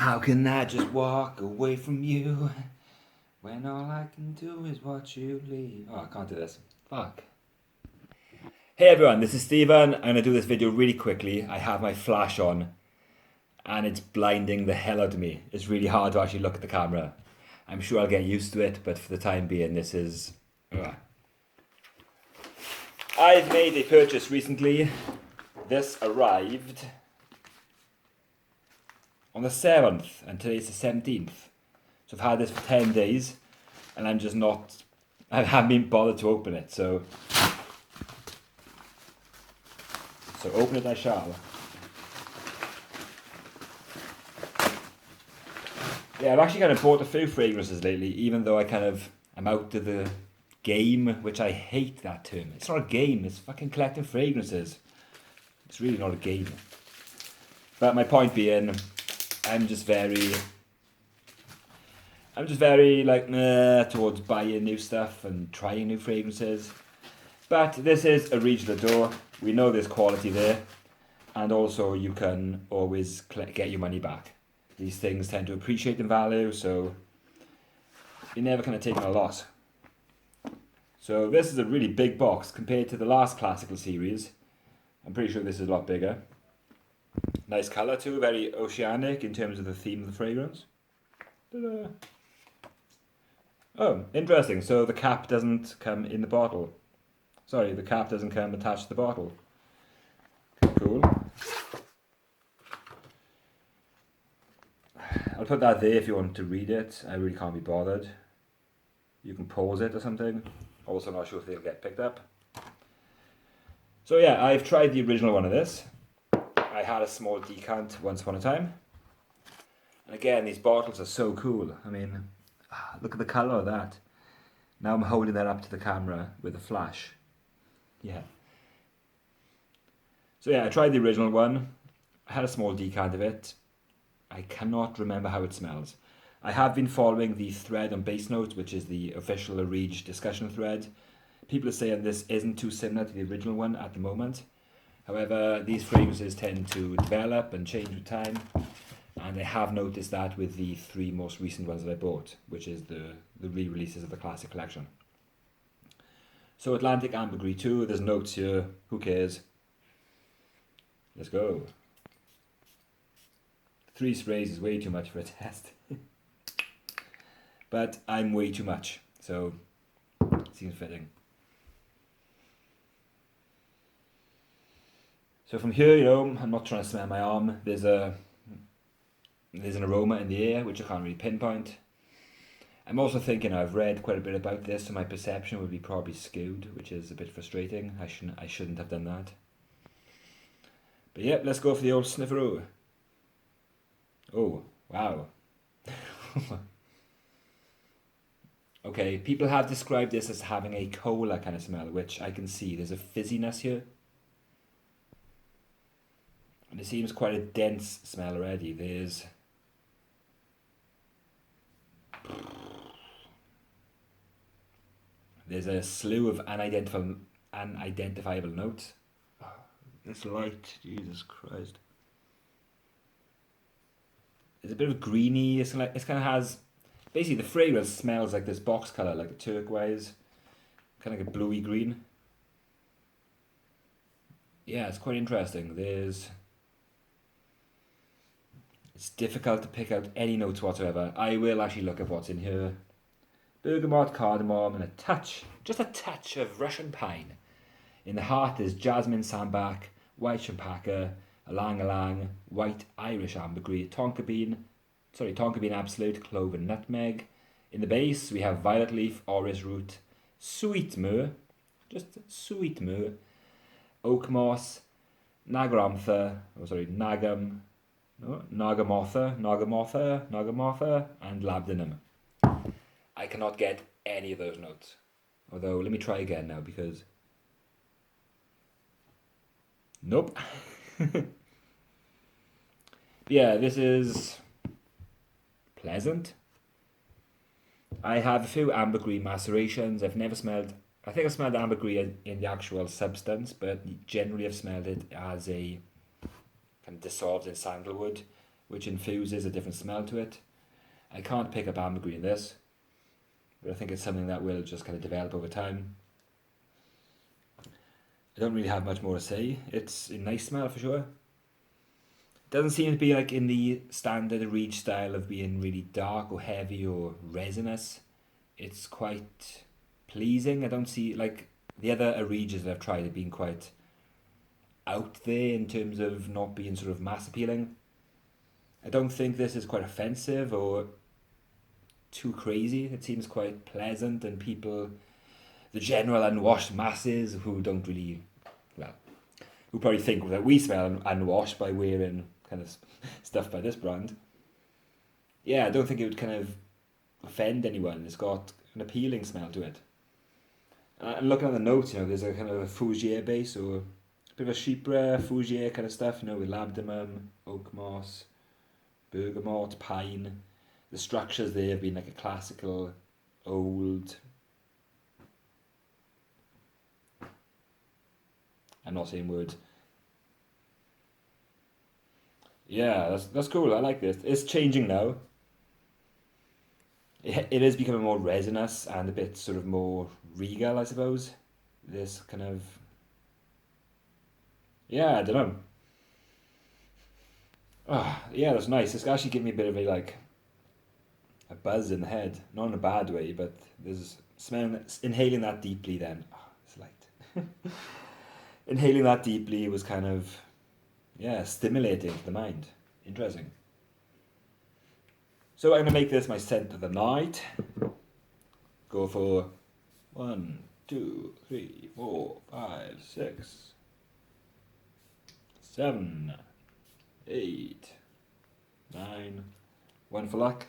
How can I just walk away from you when all I can do is watch you leave? Oh, I can't do this. Fuck. Hey everyone, this is Steven. I'm going to do this video really quickly. I have my flash on and it's blinding the hell out of me. It's really hard to actually look at the camera. I'm sure I'll get used to it, but for the time being, this is... I've made a purchase recently. This arrived on the 7th and today's the 17th. So I've had this for 10 days and I'm just not... I haven't been bothered to open it, so open it I shall. Yeah, I've actually kind of bought a few fragrances lately, even though I'm out of the game, which I hate that term. It's not a game, it's fucking collecting fragrances. It's really not a game. But my point being, I'm just very like meh towards buying new stuff and trying new fragrances. But this is Areej Dore. We know there's quality there, and also you can always get your money back. These things tend to appreciate in value, so you're never kind of taking a loss. So this is a really big box compared to the last classical series. I'm pretty sure this is a lot bigger. Nice colour too, very oceanic in terms of the theme of the fragrance. Ta-da. Oh, interesting. So the cap doesn't come in the bottle. Sorry, the cap doesn't come attached to the bottle. Cool. I'll put that there if you want to read it. I really can't be bothered. You can pause it or something. Also not sure if they'll get picked up. So yeah, I've tried the original one of this. I had a small decant once upon a time. And again, these bottles are so cool. I mean, look at the colour of that. Now I'm holding that up to the camera with a flash. Yeah. So yeah, I tried the original one. I had a small decant of it. I cannot remember how it smells. I have been following the thread on Base Notes, which is the official Areej discussion thread. People are saying this isn't too similar to the original one at the moment. However, these fragrances tend to develop and change with time. And I have noticed that with the 3 most recent ones that I bought, which is the re-releases of the classic collection. So Atlantic Ambergris 2, there's notes here, who cares? Let's go. 3 sprays is way too much for a test. But I'm way too much, so it seems fitting. So from here, you know, I'm not trying to smell my arm. There's an aroma in the air, which I can't really pinpoint. I'm also thinking I've read quite a bit about this, so my perception would be probably skewed, which is a bit frustrating. I shouldn't have done that. But yeah, let's go for the old snifferoo. Oh, wow. Okay, people have described this as having a cola kind of smell, which I can see. There's a fizziness here. And it seems quite a dense smell already. There's a slew of unidentifiable notes. Oh, this light, Jesus Christ. It's a bit of greeny. It kind of has, basically the fragrance smells like this box color, like a turquoise, kind of like a bluey green. Yeah, it's quite interesting. It's difficult to pick out any notes whatsoever. I will actually look at what's in here. Bergamot, cardamom, and just a touch of Russian pine. In the heart there's jasmine sambac, white champaca, ylang ylang, white Irish ambergris, tonka bean absolute, clove and nutmeg. In the base we have violet leaf, orris root, sweet myrrh, oak moss, nagamotha, and labdanum. I cannot get any of those notes. Although, let me try again now because... Nope. Yeah, this is pleasant. I have a few ambergris macerations. I think I've smelled ambergris in the actual substance, but generally I've smelled it as a kind of dissolved in sandalwood. which infuses a different smell to it. I can't pick up ambergris in this, but I think it's something that will just kind of develop over time. I don't really have much more to say. It's a nice smell for sure. It doesn't seem to be like in the standard Areej style of being really dark or heavy or resinous. It's quite pleasing. I don't see, like, the other Areeges that I've tried have been quite out there in terms of not being sort of mass appealing. I don't think this is quite offensive or too crazy. It seems quite pleasant, and people, the general unwashed masses who don't really, well, who probably think that we smell unwashed by wearing kind of stuff by this brand. Yeah, I don't think it would kind of offend anyone. It's got an appealing smell to it. And looking at the notes, there's a kind of a fougere base, or a bit of a chypre, fougere kind of stuff, with labdanum, oak moss, bergamot, pine. The structures there have been like a classical, old, I'm not saying words. Yeah, that's cool. I like this. It's changing now. It is becoming more resinous and a bit sort of more regal, I suppose. This kind of, yeah, I don't know. Yeah, that's nice. It's actually giving me a bit of a buzz in the head, not in a bad way, but there's inhaling that deeply. Then it's light. Inhaling that deeply was kind of, yeah, stimulating to the mind. Interesting. So I'm gonna make this my scent of the night. Go for 1, 2, 3, 4, 5, 6, 7, 8, 9. 1 for luck.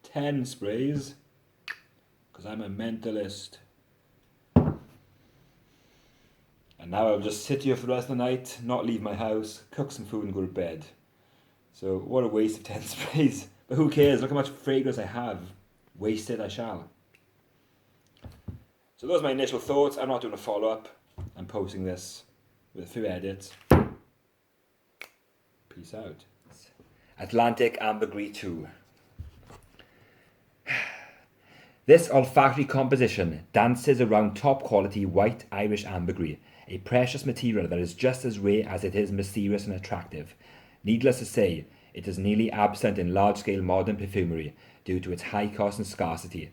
10 sprays, because I'm a mentalist. And now I'll just sit here for the rest of the night, not leave my house, cook some food and go to bed. So what a waste of 10 sprays. But who cares? Look how much fragrance I have. Wasted I shall. So those are my initial thoughts. I'm not doing a follow-up. I'm posting this with a few edits. Peace out. Atlantic Ambergris 2. This olfactory composition dances around top quality white Irish ambergris, a precious material that is just as rare as it is mysterious and attractive. Needless to say, it is nearly absent in large-scale modern perfumery due to its high cost and scarcity.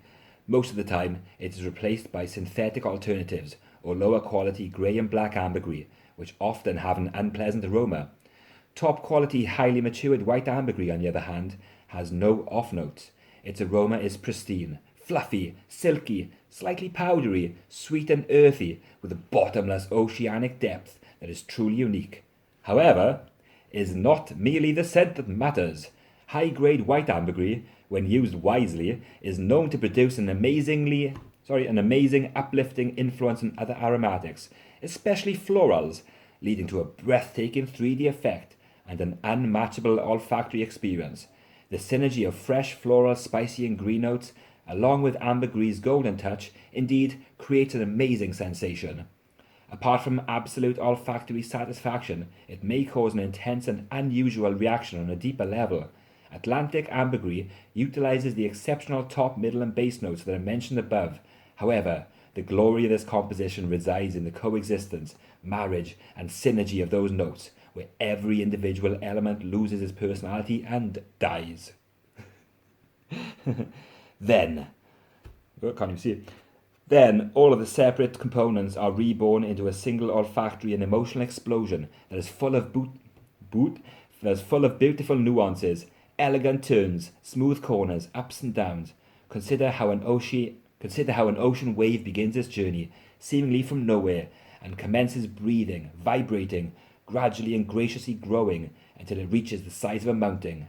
Most of the time, it is replaced by synthetic alternatives or lower quality grey and black ambergris, which often have an unpleasant aroma. Top quality, highly matured white ambergris, on the other hand, has no off notes. Its aroma is pristine, fluffy, silky, slightly powdery, sweet and earthy, with a bottomless oceanic depth that is truly unique. However, it is not merely the scent that matters. High-grade white ambergris, when used wisely, is known to produce an amazing uplifting influence on other aromatics, especially florals, leading to a breathtaking 3D effect and an unmatchable olfactory experience. The synergy of fresh, floral, spicy and green notes, along with ambergris' golden touch, indeed creates an amazing sensation. Apart from absolute olfactory satisfaction, it may cause an intense and unusual reaction on a deeper level. Atlantic Ambergris utilizes the exceptional top, middle and base notes that I mentioned above. However, the glory of this composition resides in the coexistence, marriage and synergy of those notes, where every individual element loses its personality and dies. Then all of the separate components are reborn into a single olfactory and emotional explosion that is full of beautiful nuances, elegant turns, smooth corners, ups and downs. Consider how an ocean wave begins its journey, seemingly from nowhere, and commences breathing, vibrating, gradually and graciously growing until it reaches the size of a mountain,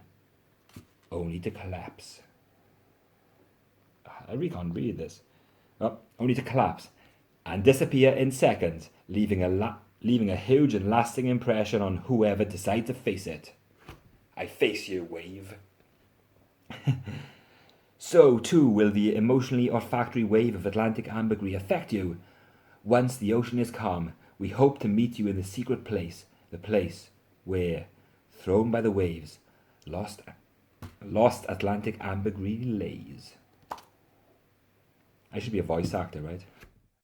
only to collapse. I really can't read this. Only to collapse and disappear in seconds, leaving a huge and lasting impression on whoever decides to face it. I face you, wave. So too will the emotionally olfactory wave of Atlantic Ambergris affect you. Once the ocean is calm, we hope to meet you in the secret place, the place where, thrown by the waves, lost Atlantic ambergris lays. I should be a voice actor, right?